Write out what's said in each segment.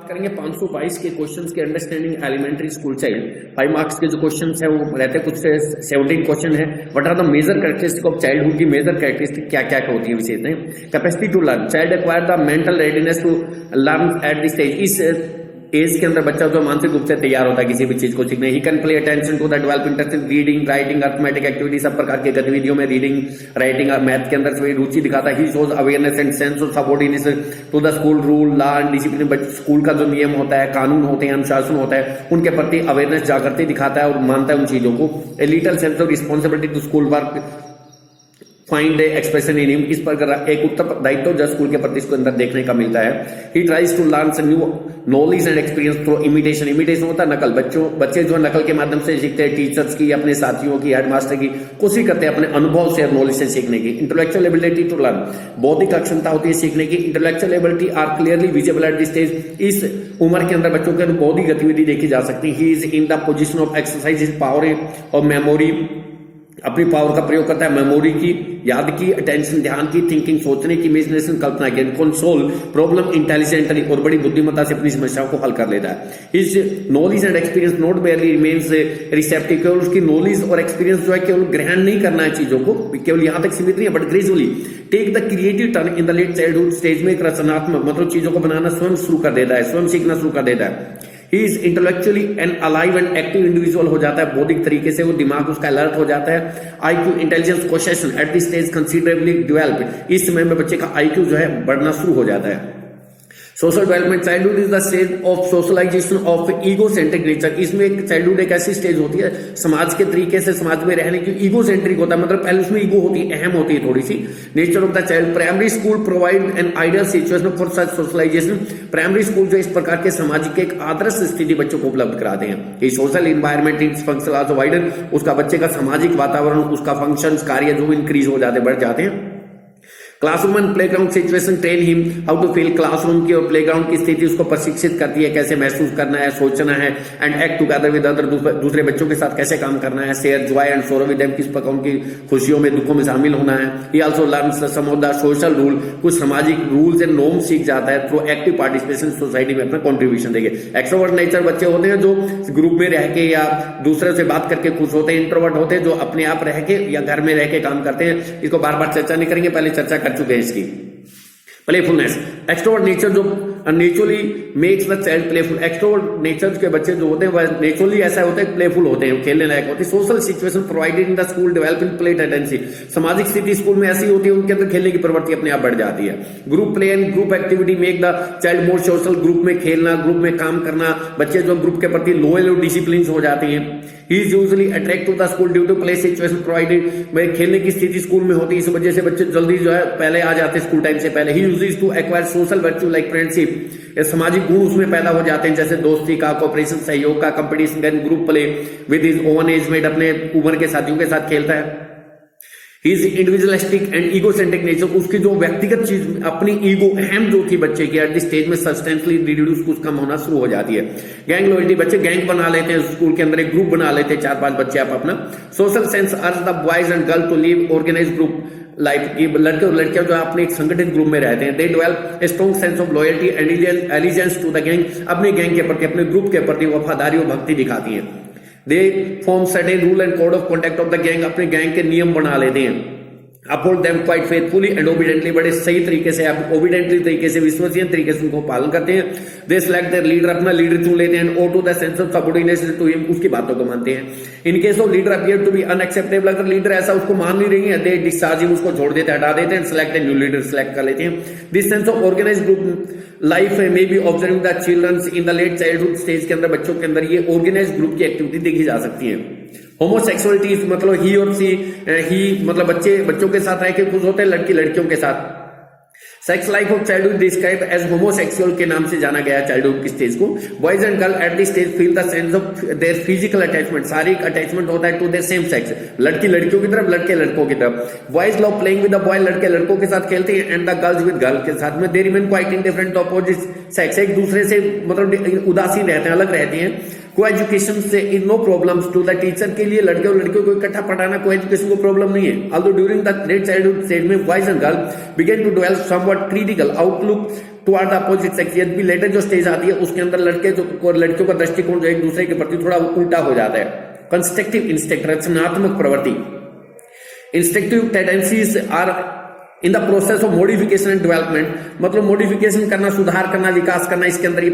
करेंगे 522 के क्वेश्चंस के understanding elementary school child 5 marks के जो क्वेश्चंस है वो रहते हैं, कुछ से 17 क्वेश्चन है। What are the major characteristic of childhood की मेजर कैरेक्टरिस्टिक क्या क्या होती है विशेषताएं। Capacity to learn, child acquire the mental readiness to learn at this stage. इस एज के अंदर बच्चा जो मानसिक रूप से तैयार होता है किसी भी चीज को सीखने। He can play attention to the develop interest in reading, writing, arithmetic activity, सब प्रकार की गतिविधियों में रीडिंग, राइटिंग और मैथ के अंदर रुचि दिखाता है। He shows awareness and sense of subordination to the school rule, law and discipline. School का जो नियम होता है, कानून होते हैं, अनुशासन होता है, उनके प्रति अवेयरनेस जागृति दिखाता है और मानता है उन चीजों को। A little sense of responsibility to school work find expression in him. इस पर एक उत्तरदायित्व जो स्कूल के प्रति इसको अंदर देखने का मिलता है। He tries to learn some new knowledge and experience through imitation. Imitation होता है नकल। बच्चे जो नकल के माध्यम से सीखते हैं, टीचर्स की, अपने साथियों की, हेडमास्टर की, कोशिश करते हैं अपने अनुभव से, नॉलेज से सीखने की। इंटेलेक्चुअल एबिलिटी टू लर्न, बौद्धिक क्षमता होती है सीखने की। Intellectual ability are clearly visible at this stage. इस उम्र के अंदर बच्चों के अंदर बौद्धिक गतिविधि देखी जा सकती है। ही is in the position of exercise his power और मेमोरी, अपनी पावर का प्रयोग करता है मेमोरी की, याद की, अटेंशन ध्यान की, थिंकिंग सोचने की, इमेजिनेशन कल्पना की, कंसोल प्रॉब्लम इंटेलिजेंटली और बड़ी बुद्धिमत्ता से अपनी समस्याओं को हल कर लेता है। His knowledge and experience not बेयरली remains receptive, केवल उसकी नॉलेज और एक्सपीरियंस जो है केवल ग्रहण नहीं करना है चीजों को, केवल यहां तक सीमित नहीं है, but gradually take the creative turn in the late childhood stage में एक रचनात्मक मतलब चीजों को बनाना स्वयं शुरू कर देता है, स्वयं सीखना शुरू कर देता है। He is intellectually an alive and active individual हो जाता है, बौद्धिक तरीके से वो दिमाग उसका अलर्ट हो जाता है। IQ intelligence question eight this stage considerably develop, इस समय में बच्चे का IQ जो है बढ़ना शुरू हो जाता है। Social development, childhood is the stage of socialisation of ego centric nature. इसमें एक चाइल्डहुड एक ऐसी स्टेज होती है समाज के तरीके से समाज में रहने की, ईगो सेंट्रिक होता है, मतलब पहले उसमें ईगो होती है, अहम होती है थोड़ी सी। Nature of the child, primary school provide an ideal situation for such socialisation. Primary school जो इस प्रकार के सामाजिक एक आदर्श स्थिति बच्चों को उपलब्ध कराते हैं। ये social environment its function also widen, उसका बच्चे का सामाजिक वातावरण, उसका फंक्शन कार्य जो इंक्रीज हो जाते, बढ़ जाते हैं। Classroom and playground situation train him how to feel. Classroom की और प्लेग्राउंड की स्थिति उसको प्रशिक्षित करती है, कैसे महसूस करना है, सोचना है। And act together with other, दूसरे बच्चों के साथ कैसे काम करना है। शेयर जॉय एंड सोरो विद देम, किस प्रकार उनकी खुशियों में दुखों में शामिल होना है। He also learns some of the social rule, कुछ सामाजिक रूल्स एंड नॉर्म सीख जाता है थ्रू एक्टिव पार्टिसिपेशन सोसाइटी में अपना कॉन्ट्रीब्यूशन देंगे। एक्सट्रोवर्ट नेचर बच्चे होते हैं जो ग्रुप में रह के या दूसरे से बात करके खुश होते हैं। इंट्रोवर्ट होते हैं जो अपने आप रह के या घर में रह के काम करते हैं। इसको बार बार चर्चा नहीं करेंगे, पहले चर्चा कर चुके हैं इसकी। प्लेफुलनेस, एक्सट्रोवर्ट नेचर जो naturally makes the child playful. Extrovert nature के बच्चे जो होते हैं वह नेचुरली ऐसा होता है, प्लेफुल होते हैं, खेलने लायक होते हैं। Social situation provided in the school develop in play tendency, सामाजिक स्थिति स्कूल में ऐसी होती है उनके अंदर खेलने की प्रवृत्ति अपने आप बढ़ जाती है। Group play and group activity make the child more social, group में खेलना, ग्रुप में काम करना, बच्चे जो ग्रुप के प्रति लोयल और डिसिप्लिन हो जाते हैं। He is usually attract to the school due to play situation provided, में खेलने की स्थिति स्कूल में होती है, इस वजह से बच्चे जल्दी जो है पहले आ जाते हैं स्कूल टाइम से पहले। He uses to acquire social virtue like friendship, सामाजिक गुण उसमें पैदा हो जाते हैं, जैसे दोस्ती का, कोऑपरेशन, सहयोग का, कंपटीशन का। Group play with his own age mate, अपने उम्र के साथियों के साथ खेलता है। His individualistic and egocentric nature, उसकी जो व्यक्तिगत चीज अपनी ईगो अहम जो थी बच्चे की एट दिस स्टेज में सब्सटेंशियली रिड्यूस कुछ कम होना शुरू हो जाती है। गैंग लॉयल्टी, बच्चे गैंग बना लेते हैं, स्कूल के अंदर एक ग्रुप बना लेते हैं, 4-5 बच्चे आप अपना। Social sense urge the boys and girl to live organise group life, की लड़के और लड़कियां जो अपने एक संगठित ग्रुप में रहते हैं। They develop a strong sense of loyalty and allegiance to the gang, अपने गैंग के प्रति, अपने ग्रुप के प्रति वफादारी और भक्ति दिखाती है। They form certain rule and code of conduct of the gang, अपने गैंग के नियम बना लेते हैं। Uphold them quite faithfully and obediently, बड़े सही तरीके से, आप ओबीडेंटली तरीके से, विश्वसनीय तरीके से उनको पालन करते हैं। दे सिलेक्ट देयर लीडर, अपना लीडर चुन लेते हैं। Owe to the sense of subordination to him, उसकी बातों को मानते हैं। In case of leader appear to be unacceptable, अगर लीडर ऐसा उसको मान नहीं रही है, दे डिस्चार्ज हिम, उसको छोड़ देते हैं, हटा देते हैं। Select a new leader, select कर लेते हैं। This sense of organise group life में be observing the children's in the late childhood stage के अंदर बच्चों के अंदर ये ऑर्गेनाइज ग्रुप की एक्टिविटी देखी जा सकती है। होमोसेक्सुअलिटी मतलब ही और सी, ही मतलब बच्चों के साथ रह के खुश होते हैं, लड़की लड़कियों के साथ। Sex life of childhood describe as homosexual के नाम से जाना गया चाइल्डहुड की स्टेज को। Boys and girl at this stage feel the sense of their physical attachment, शारीरिक अटैचमेंट होता है टू देयर सेम सेक्स, लड़की लड़कियों की तरफ, लड़के लड़कों की तरफ। Boys love playing with the boy, लड़के लड़कों के साथ खेलते हैं। And the girls with girl के साथ में। They remain quite indifferent opposite sex, एक दूसरे से मतलब उदासीन रहते हैं, अलग रहते हैं। को एजुकेशन से in no problems to the teacher, के लिए लड़के और लड़कियों को इकट्ठा पढ़ाना को एजुकेशन को प्रॉब्लम नहीं है। Although during the late childhood stage में boys and girl begin to develop somewhat critical outlook toward the opposite sex. यदि लेटर जो स्टेज आती है उसके अंदर लड़कियों का दृष्टिकोण जो एक दूसरे के प्रति थोड़ा उल्टा हो जाता है। कंस्ट्रक्टिव इंस्टिंक्ट, रचनात्मक प्रवृत्ति। Instinctive tendencies are in the process of modification and development, मतलब मॉडिफिकेशन करना, सुधार करना, विकास करना, इसके अंदर ये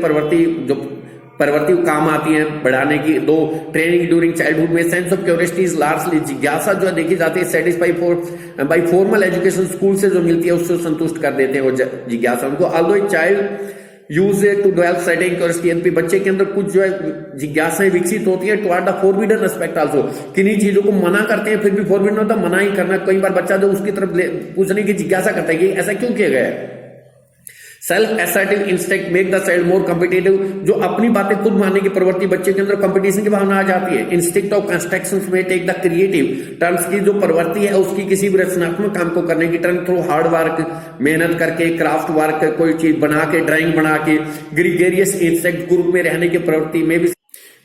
प्रवृत्ति काम आती है बढ़ाने की। दो, ट्रेनिंग ड्यूरिंग चाइल्डहुड में sense of curiosity is largely, जिज्ञासा जो देखी जाती है satisfy by formal education, school से जो मिलती है उससे संतुष्ट कर देते हैं वो जिज्ञासा उनको। Although a child use it to develop certain curiosity, बच्चे के अंदर कुछ जो है जिज्ञासाएं विकसित होती है toward the forbidden aspect also, किन्हीं चीजों को मना करते हैं फिर भी फॉरबिडन होता मना ही करना। कई बार बच्चा जो उसकी तरफ पूछने की जिज्ञासा करता है कि ऐसा क्यों किया गया है। Self assertive instinct make the child more competitive, जो अपनी बातें खुद मानने की प्रवृत्ति, बच्चे के अंदर कंपटीशन की भावना आ जाती है। इंस्टिंक्ट ऑफ कंस्ट्रक्शंस में टेक द क्रिएटिव टर्म्स की जो प्रवृत्ति है उसकी किसी भी रचनात्मक काम को करने की टर्म थ्रू हार्ड वर्क, मेहनत करके, क्राफ्ट वर्क, कोई चीज बना के, ड्राइंग बना के। ग्रीगेरियस इंस्टिंक्ट ग्रुप में रहने की प्रवृत्ति में भी,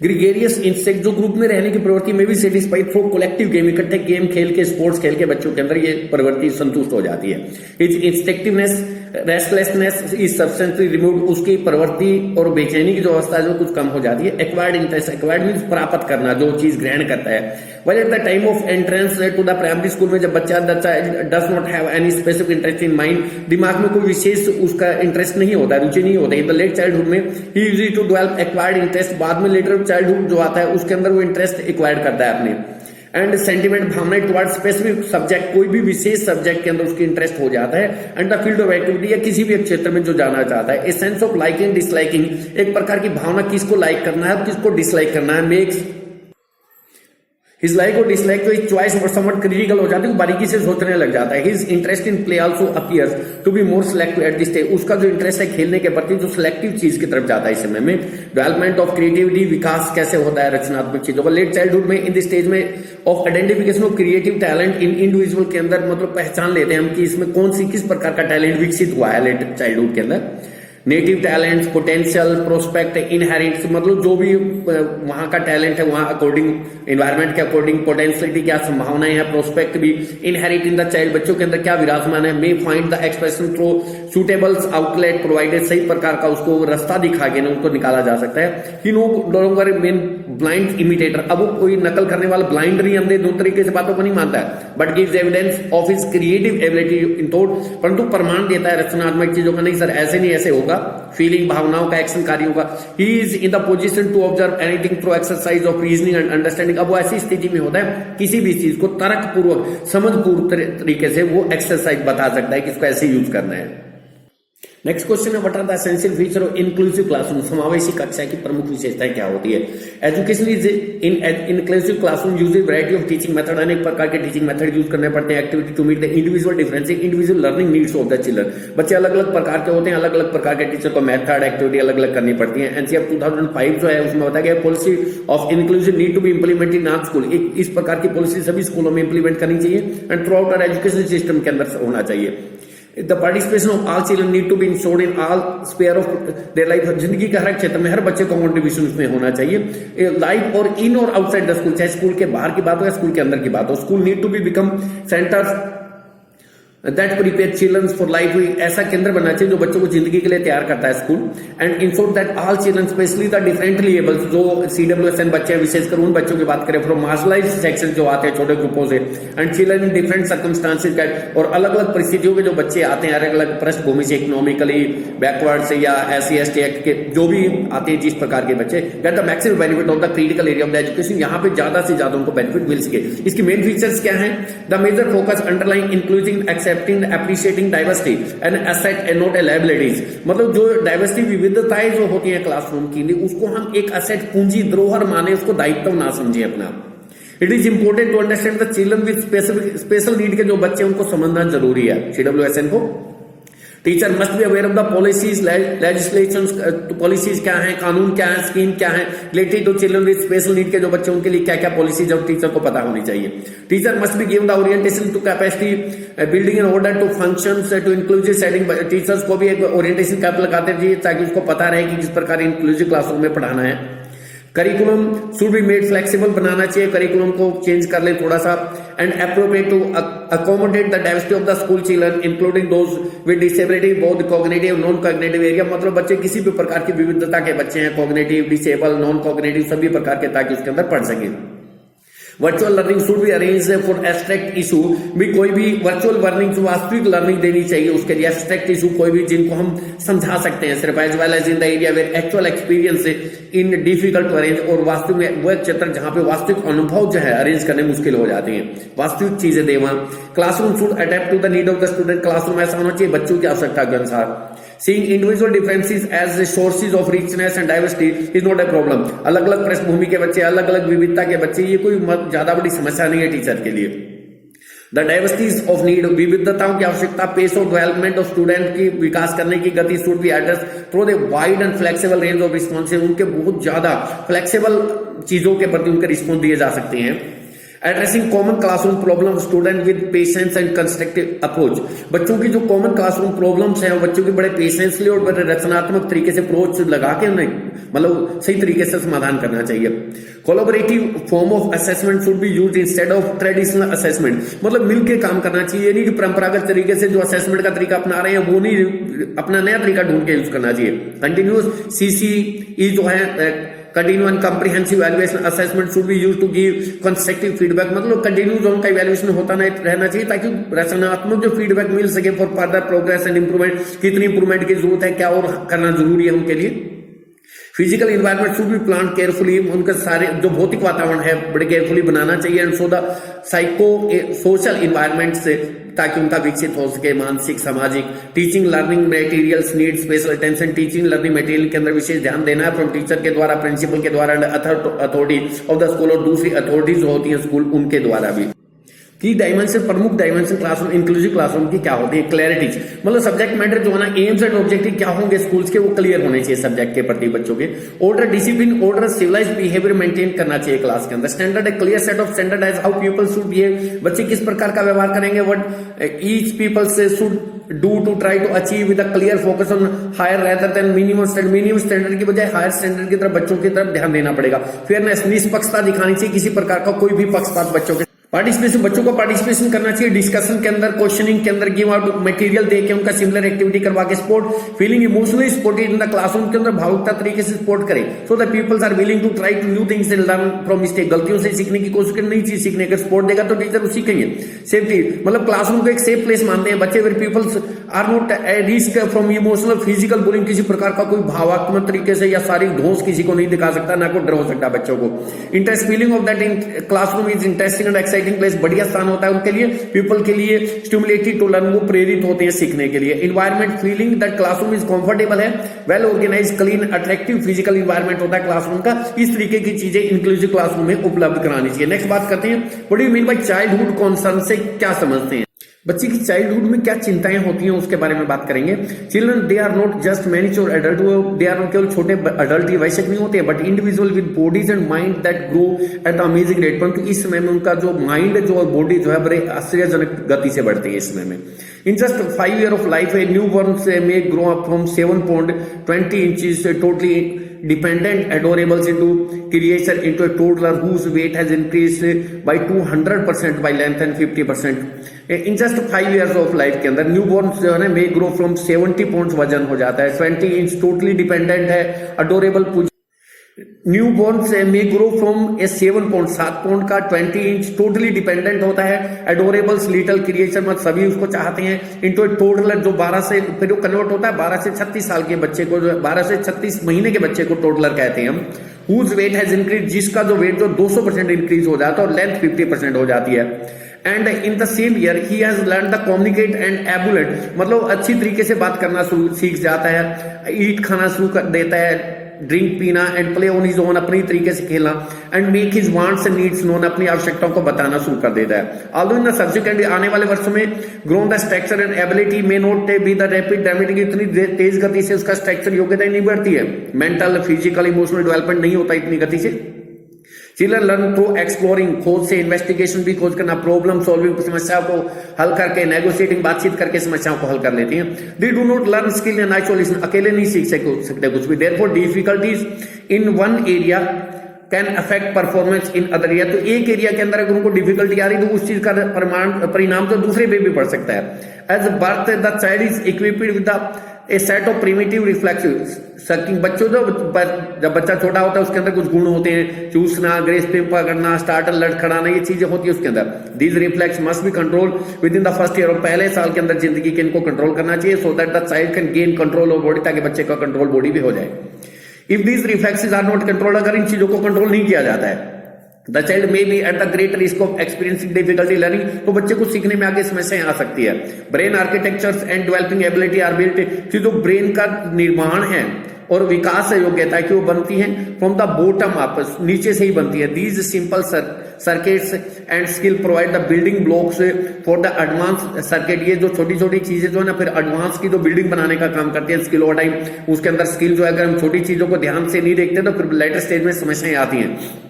ग्रीगेरियस इंस्टिंक्ट जो ग्रुप में रहने की प्रवृत्ति में भी सेटिस्फाई थ्रू कलेक्टिव गेम, इकट्ठे गेम खेल के, स्पोर्ट्स खेल के बच्चों के अंदर ये प्रवृत्ति संतुष्ट हो जाती है। Is instinctiveness restlessness is substantially removed, उसकी प्रवृत्ति और बेचैनी की जो अवस्था है जो कुछ कम हो जाती है। एक्वायर्ड इंटरेस्ट, एक्वायर्ड मींस प्राप्त करना, जो चीज ग्रहण करता है। While at the time of entrance to the primary school में जब बच्चा does not have any specific interest in mind, दिमाग में कोई विशेष उसका इंटरेस्ट नहीं होता, रुचि नहीं होती। इन द लेट चाइल्डहुड में ही used to develop acquired interest, बाद में लेटर चाइल्डहुड जो आता है उसके अंदर वो इंटरेस्ट एक्वायर्ड करता है अपने। एंड सेंटिमेंट, भावनाएं टुवर्ड स्पेसिफिक सब्जेक्ट, कोई भी विशेष सब्जेक्ट के अंदर उसकी इंटरेस्ट हो जाता है। And the field of activity, या किसी भी एक क्षेत्र में जो जाना चाहता है। A sense of liking disliking, एक प्रकार की भावना किसको लाइक करना है किसको डिसलाइक करना है। मेक्स हिज लाइक और डिसलाइक जो इस चॉइस और समवट क्रिटिकल हो जाती है, बारीकी से सोचने लग जाता है। His interest in play also appears to be more selective at this stage, उसका जो इंटरेस्ट है खेलने के प्रति जो सिलेक्टिव चीज की तरफ जाता है इस समय में। डेवलपमेंट ऑफ क्रिएटिविटी, विकास कैसे होता है रचनात्मक चीजों का। लेट चाइल्डहुड में इन द स्टेज में of identification of creative talent in individual के अंदर, मतलब पहचान लेते हैं हम कि इसमें कौन सी किस प्रकार का टैलेंट विकसित हुआ है लेट चाइल्डहुड के अंदर। Native talent, potential, prospect, inherit, मतलब जो भी वहां का टैलेंट है वहां अकॉर्डिंग एनवायरमेंट के अकॉर्डिंग पोटेंशियलिटी क्या संभावनाएं हैं, प्रोस्पेक्ट भी। इनहेरिट इन द चाइल्ड, बच्चों के अंदर क्या विराजमान है। May find the expression through suitables outlet provided, सही प्रकार का उसको रास्ता दिखा के उनको निकाला जा सकता है। ही no longer main blind imitator, अब वो कोई नकल करने वाला ब्लाइंड नहीं, अंधे दो तरीके से बातों को नहीं मानता है, but gives evidence of his creative ability in thought, परंतु प्रमाण देता है रचनात्मक चीजों का, नहीं सर ऐसे नहीं ऐसे होगा। फीलिंग, भावनाओं का, एक्शन कार्यों का। He is in the position to observe anything through exercise of reasoning and understanding, अब वो ऐसी स्थिति में होता है किसी भी चीज को तर्कपूर्वक, समझपूर्वक तरीके से वो एक्सरसाइज बता सकता है कि इसको ऐसे यूज करना है। नेक्स्ट क्वेश्चन है, what are the essential feature of inclusive classroom, समावेशी कक्षा की प्रमुख विशेषताएं क्या होती है। Education is in inclusive classroom use variety of teaching method, अनेक प्रकार के टीचिंग मेथड यूज करने पड़ते हैं। Activity to meet the individual difference, individual learning needs of the children, बच्चे अलग अलग प्रकार के होते हैं, अलग अलग प्रकार के टीचर को मेथड एक्टिविटी अलग अलग करनी पड़ती है। एनसीईआरटी 2005 जो है उसमें बताया गया policy of inclusive need to be implemented in all school, इस प्रकार की पॉलिसी सभी स्कूलों में इंप्लीमेंट करनी चाहिए and throughout our education system के अंदर होना चाहिए। The participation of all children need to be ensured in all sphere of their life, जिंदगी के हर एक क्षेत्र में हर बच्चे का कंट्रीब्यूशन उसमें होना चाहिए। लाइफ और इन और आउटसाइड द स्कूल, चाहे स्कूल के बाहर की बात हो या स्कूल के अंदर की बात हो। School need to be become centres that prepare children for life, ऐसा केंद्र बनना चाहिए जो बच्चों को जिंदगी के लिए तैयार करता है school. And ensure that all children specially the differently ables, जो CWSN बच्चे हैं विशेषकर उन बच्चों की बात करें फ्रॉम मार्शलाइज्ड सेक्शन जो आते हैं छोटे ग्रुपों से, and children in different circumstances, और अलग अलग परिस्थितियों के जो बच्चे आते हैं अलग अलग पृष्ठभूमि से, इकोनॉमिकली बैकवर्ड से या SC ST एक्ट के जो भी आते हैं जिस प्रकार के बच्चे, get the maximum benefit of the critical area of the education, यहाँ पे ज्यादा से ज्यादा उनको बेनिफिट मिल सके। इसकी मेन फीचर्स क्या है। The major focus underlying including accepting appreciating diversity and asset and not a liabilities, मतलब जो डाइवर्सिटी विविधताएं जो होती हैं क्लासरूम की लिए उसको हम एक एसेट पूंजी धरोहर माने, उसको दायित्व ना समझे अपना। It is important to understand the children with special need के जो बच्चे उनको समझना जरूरी है CWSN को। Teacher must be aware of the policies, legislation, policies क्या है, कानून क्या है, स्कीम क्या है related to children with special need के जो बच्चे उनके लिए क्या क्या पॉलिसीज अब टीचर को पता होनी चाहिए। Teacher must be given the orientation to capacity building in order to functions to inclusive setting, teachers को भी एक ओरिएंटेशन कैप लगाते चाहिए ताकि उसको पता रहे कि किस प्रकार इंक्लूसिव क्लासरूम में पढ़ाना है। Curriculum should be made flexible, बनाना चाहिए, करिकुलम को चेंज कर ले थोड़ा सा, and appropriate to accommodate the diversity of the school children including those with disability both cognitive non cognitive area, मतलब बच्चे किसी भी प्रकार की विविधता के बच्चे हैं, कॉग्निटिव, डिसेबल, नॉन कॉग्निटिव, सभी प्रकार के, ताकि उसके अंदर पढ़ सके। Virtual learning should be arrange for abstract issue, भी कोई भी वर्चुअल लर्निंग जो वास्तविक लर्निंग देनी चाहिए, उसके लिए एब्स्ट्रैक्ट इशू कोई भी जिनको हम समझा सकते हैं सिर्फ, as well as in the area where actual experience in difficult to arrange, और वास्तविक में वह क्षेत्र जहां पे वास्तविक अनुभव जो है अरेंज करने मुश्किल हो जाते हैं, वास्तविक चीजें दे वहां। Classroom should adapt to the need of the student, classroom ऐसा होना चाहिए बच्चों की आवश्यकता के अनुसार। Seeing individual differences as sources of richness and diversity is not a problem, अलग अलग पृष्ठभूमि के बच्चे, अलग अलग विविधता के बच्चे, ये कोई ज्यादा बड़ी समस्या नहीं है टीचर के लिए। द डाइवर्सिटीज ऑफ नीड, विविधताओं की आवश्यकता, pace of development of student की विकास करने की गति should be address through the wide and flexible range of response, उनके बहुत ज्यादा फ्लेक्सिबल चीजों के प्रति उनके रिस्पॉन्स दिए जा सकते हैं। Addressing common classroom problem student with patience and constructive approach, बच्चों की जो कॉमन क्लासरूम प्रॉब्लम्स हैं बच्चों की बड़े पेशेंसली और बड़े रचनात्मक तरीके से अप्रोच लगा के उन्हें मतलब सही तरीके से समाधान करना चाहिए। Collaborative form of assessment should be used instead of traditional assessment, मतलब मिलकर काम करना चाहिए, नहीं कि परंपरागत तरीके से जो असेसमेंट का तरीका अपना रहे हैं वो नहीं, अपना नया तरीका ढूंढ के यूज करना चाहिए। कंटिन्यूअस सीसीई जो है continue and comprehensive evaluation assessment should be used to give constructive feedback, मतलब कंटिन्यू जोन का इवैल्यूएशन होता रहना चाहिए ताकि रचनात्मक जो फीडबैक मिल सके for further progress and improvement, कितनी इंप्रूवमेंट की जरूरत है, क्या और करना जरूरी है उनके लिए। Physical environment should be plan carefully, उनका सारे जो भौतिक वातावरण है बड़े केयरफुली बनाना चाहिए, and so the psycho social environment से, ताकि उनका विकसित हो सके मानसिक सामाजिक। Teaching learning materials need special attention, teaching learning material के अंदर विशेष ध्यान देना है फ्रॉम टीचर के द्वारा, प्रिंसिपल के द्वारा, अथॉरिटी ऑफ द स्कूल, और दूसरी अथॉरिटीज होती है स्कूल उनके द्वारा भी। की डायमेंशन, प्रमुख डायमेंशन क्लासरूम इंक्लूसिव क्लासरूम की क्या होती है, क्लैरिटी, मतलब सब्जेक्ट मैटर जो है ना, एम्स एंड ऑब्जेक्टिव क्या होंगे स्कूल्स के वो क्लियर होने चाहिए सब्जेक्ट के प्रति बच्चों के। Order, discipline, order, civilise behaviour maintain करना चाहिए क्लास के अंदर। Standard, a clear set of standard as how people should behave, बच्चे किस प्रकार का व्यवहार करेंगे, व्हाट ईच पीपल से should do to try to achieve with a clear focus on higher rather than minimum standard, minimum standard की बजाय higher standard की तरफ बच्चों की तरफ ध्यान देना पड़ेगा। फेयरनेस, निष्पक्षता दिखानी चाहिए, किसी प्रकार का कोई भी पक्षपात बच्चों के। पार्टिसिपेशन, बच्चों को पार्टिसिपेशन करना चाहिए डिस्कशन के अंदर, क्वेश्चनिंग के अंदर, गिव आउट मटेरियल देके उनका सिमिलर एक्टिविटी करवा के। Sport, feeling emotionally supported in the classroom के अंदर भावुकता तरीके से सपोर्ट करें, so that peoples are willing to try to new things and learn from mistake, गलतियों से सीखने की कोशिश करें, नई चीज सीखने, अगर सपोर्ट देगा तो टीचर सीखेंगे। सेफ्टी, मतलब क्लासरूम को एक सेफ प्लेस मानते हैं बच्चे, where peoples are not a risk from emotional physical bullying, किसी प्रकार का कोई भावात्मक तरीके से या शारीरिक ढोंस किसी को नहीं दिखा सकता, ना कोई डर हो सकता बच्चों को। Interest, feeling of that in classroom is interesting and exciting place, बढ़िया स्थान होता है उनके लिए, पीपल के लिए स्टिमुलेटेड टू लर्न, वो प्रेरित होते हैं सीखने के लिए। Environment, feeling that classroom is comfortable है, well organise, clean, attractive physical environment होता है क्लासरूम का, इस तरीके की चीजें इंक्लूसिव क्लासरूम में उपलब्ध करानी चाहिए। नेक्स्ट बात करते हैं, what do you mean by childhood concern से क्या समझते हैं, बच्चे की चाइल्डहुड में क्या चिंताएं होती हैं उसके बारे में बात करेंगे। Children they are not just mature adult, they are not केवल छोटे अडल्ट ही वैसे नहीं होते, but individual with bodies and mind that grow at amazing rate, परंतु इस समय में उनका जो माइंड जो बॉडी जो है बड़े आश्चर्यजनक गति से बढ़ती है इस समय में। In just 5 years of life, a newborn may grow up from 7 pound 20 inches totally dependent adorables into creation into a toddler whose weight has increased by 200% by length and 50%. In just 5 years of life के अंदर newborn जो है ना may grow from 70 pounds वजन हो जाता है, 20 inch totally dependent है, अडोरेबल न्यू बॉर्न से may grow from A 7 pound 7 pound का 20 इंच टोटली डिपेंडेंट होता है, एडोरेबल्स लिटिल क्रिएचर, मतलब सभी उसको चाहते हैं, इनटू ए टोडलर जो 12 से फिर वो कन्वर्ट होता है 12 से 36 साल के बच्चे को, जो 12 से 36 महीने के बच्चे को टोडलर कहते हैं हम। हुज वेट हैज इंक्रीज, जिसका जो वेट जो 200% इंक्रीज हो जाता है और लेंथ 50% हो जाती है। And in the same year he has learn the communicate and एबुलेट, मतलब अच्छी तरीके से बात करना सीख जाता है, ईट खाना शुरू कर देता है, ड्रिंक पीना, and play on his own, अपनी तरीके से खेलना, and make his wants and needs known, अपनी आवश्यकताओं को बताना शुरू कर देता है। ऑल्दो इन द सब्सिक्वेंट आने वाले वर्षों में grown the structure and ability may not be the rapid dramatic, इतनी तेज गति से उसका स्ट्रक्चर योग्यता नहीं बढ़ती है, मेंटल फिजिकल इमोशनल डेवलपमेंट नहीं होता इतनी गति से। चिल्ड्रन लर्न थ्रू एक्सप्लोरिंग, खोज से, इन्वेस्टिगेशन भी खोज करना, प्रॉब्लम सॉल्विंग, समस्याओं को हल करके, नेगोशिएटिंग बातचीत करके समस्याओं को हल कर लेती हैं। They do not learn skill in isolation, अकेले नहीं सीख सकते कुछ भी। Therefore difficulties in one area can affect performance in other area. तो एक एरिया के अंदर अगर उनको डिफिकल्टी आ रही तो उस चीज का परिणाम तो दूसरे पे भी पड़ सकता है। As birth the child is equipped with a set of primitive reflexive sucking. बच्चों जब बच्चा छोटा होता है उसके अंदर कुछ गुण होते हैं, चूसना, ग्रेस पे पकड़ना, स्टार्टर लड़खड़ाना, ये चीजें होती है उसके अंदर। These reflex must be control with in the first year. और पहले साल के अंदर जिंदगी के इनको कंट्रोल करना चाहिए, so that the child can gain control of body, ताकि बच्चे का कंट्रोल बॉडी भी हो जाए। If these reflexes are not control, अगर इन चीजों को कंट्रोल नहीं किया जाता है, the child may be at the great risk of experiencing difficulty learning, तो बच्चे को सीखने में आगे समस्याएं आ सकती है। Brain architectures and developing ability are built, कि जो ब्रेन का निर्माण है और विकास योग्यता की वो बनती है फ्रॉम द बॉटम अप, नीचे से ही बनती है। These simple circuits and skill provide the building blocks for the advance circuit. ये जो छोटी छोटी चीजें जो है ना, फिर एडवांस की जो बिल्डिंग बनाने का काम करती है स्किल ओवर टाइम। उसके अंदर स्किल जो है, अगर हम छोटी चीजों को ध्यान से नहीं देखते तो फिर लेटर स्टेज में समस्याएं आती हैं।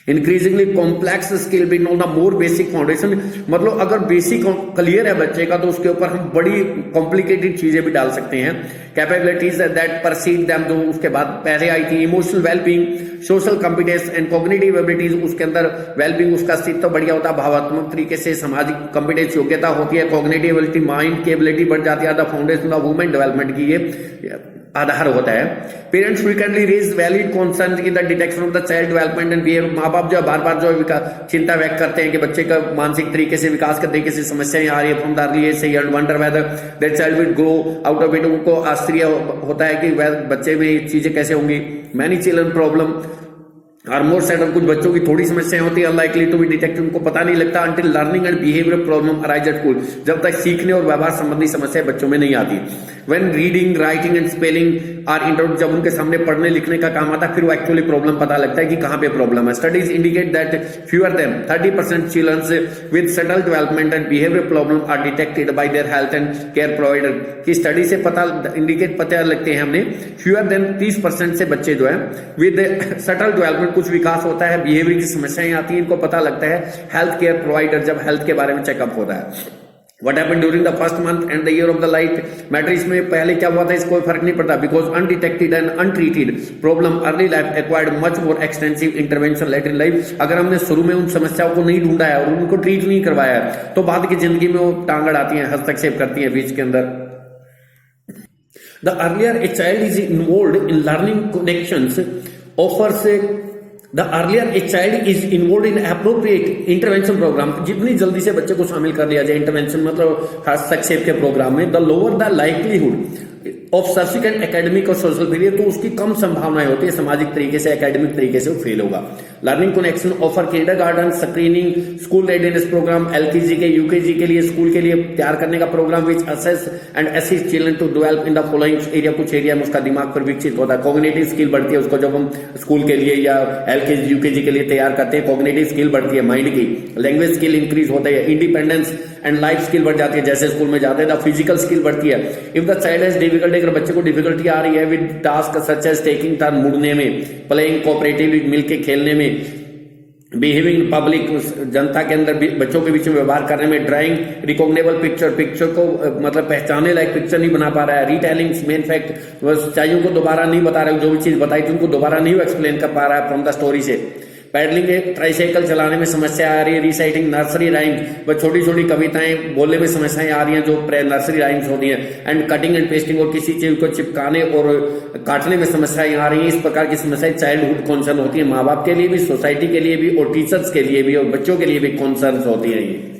Increasingly complex skill been on the more basic foundation, मतलब अगर बेसिक क्लियर है बच्चे का तो उसके ऊपर हम बड़ी कॉम्प्लिकेटेड चीजें भी डाल सकते हैं। कैपेबिलिटीज दैट परसीड देम, जो उसके बाद पहले आई थी। Emotional wellbeing, social competence and cognitive abilities, उसके अंदर वेलबींग उसका अस्तित्व बढ़िया होता है, भावात्मक तरीके से सामाजिक कॉम्पिटेंस योग्यता होती है। कॉग्निटिव एबिलिटी, माइंड की एबिलिटी बढ़ जाती है। The foundation of women development की ये आधार होता है। Parents frequently raise valid concern in the detection of the child development and behaviour. माँ बाप जो बार बार जो चिंता व्यक्त करते हैं कि बच्चे का मानसिक तरीके से विकास के तरीके से समस्याएं आ रही है फ्रॉम द अर्ली एज से, wonder whether that child will grow out of it. उनको आश्चर्य होता है कि बच्चे में ये चीजें कैसे होंगी। मैनी चिल्ड्रन प्रॉब्लम और मोर सडन, कुछ बच्चों की थोड़ी समस्याएं होती है अनलाइकली टू बी डिटेक्टेड, उनको पता नहीं लगता until learning and behaviour problem arise at school, जब तक सीखने और व्यवहार संबंधी समस्याएं बच्चों में नहीं आती। When reading, writing and spelling are introduced, जब उनके सामने पढ़ने लिखने का काम आता है फिर वो एक्चुअली प्रॉब्लम पता लगता है कि कहां पे प्रॉब्लम है। Studies indicate that fewer than 30% childrens with subtle development and behaviour problem are detected by their health and care provider. की स्टडी से पता लगते हैं हमने, फ्यूअर देन 30% से बच्चे जो है विद सटल डेवलपमेंट, कुछ विकास होता है, बिहेवियर की समस्याएं आती हैं, इनको पता लगता है हेल्थ केयर प्रोवाइडर जब हेल्थ के बारे में चेकअप होता है। What happened during the first month and the year of the life matter, इसमें पहले क्या हुआ था इसको कोई फर्क नहीं पड़ता, because undetected and untreated problem early life acquired much more extensive intervention later in life। अगर हमने शुरू में उन समस्याओं को नहीं ढूंढा है और उनको ट्रीट नहीं करवाया है तो बाद की जिंदगी में वो टांग अड़ाती हैं, हस्तक्षेप करती हैं बीच के अंदर। The earlier a child is involved in learning connections offers The earlier a child is involved in appropriate intervention program, जितनी जल्दी से बच्चे को शामिल कर लिया जाए इंटरवेंशन मतलब हस्तक्षेप के प्रोग्राम में, the lower the livelihood of subsequent academic और सोशल फेलियर, तो उसकी कम संभावनाएं होती है सामाजिक तरीके से, एकेडमिक तरीके से वो फेल होगा। Learning connection offer kindergarten screening school readiness programme, LKG के यूकेजी के लिए स्कूल के लिए तैयार करने का programme which assess and assist children to develop in the following area. कुछ एरिया में उसका दिमाग पर विकसित होता है, कॉग्निटिव स्किल बढ़ती है उसको जब हम स्कूल के लिए या एलकेजी यूकेजी के लिए तैयार करते हैं, कॉग्निटिव स्किल बढ़ती है माइंड की, लैंग्वेज स्किल इंक्रीज होता है, इंडिपेंडेंस एंड लाइफ स्किल बढ़ जाती है जैसे स्कूल में जाते हैं, फिजिकल स्किल बढ़ती है। If the child has difficulty, अगर बच्चे को डिफिकल्टी आ रही है with task such as taking turn, मुड़ने में, प्लेइंग कोऑपरेटिवली, मिलके खेलने में, बिहेविंग पब्लिक, जनता के अंदर बच्चों के बीच में व्यवहार करने में, ड्राइंग रिकॉग्नेबल पिक्चर को मतलब पहचाने लायक पिक्चर नहीं बना पा रहा है, रिटेलिंग मेन फैक्ट, सच्चाइयों को दोबारा नहीं बता रहा है, जो भी चीज बताई थी उनको दोबारा नहीं एक्सप्लेन कर पा रहा है फ्रॉम द स्टोरी से। पैडलिंग ट्राइसाइकिल चलाने में समस्या आ रही है, रिसाइटिंग नर्सरी राइम, व छोटी छोटी कविताएं बोलने में समस्याएं आ रही हैं जो नर्सरी राइम्स होती हैं, एंड कटिंग एंड पेस्टिंग, और किसी चीज को चिपकाने और काटने में समस्याएं आ रही हैं। इस प्रकार की समस्याएं चाइल्डहुड कॉन्सर्न होती है, माँ बाप के लिए भी, सोसाइटी के लिए भी, और टीचर्स के लिए भी, और बच्चों के लिए भी कॉन्सर्न होती है ये।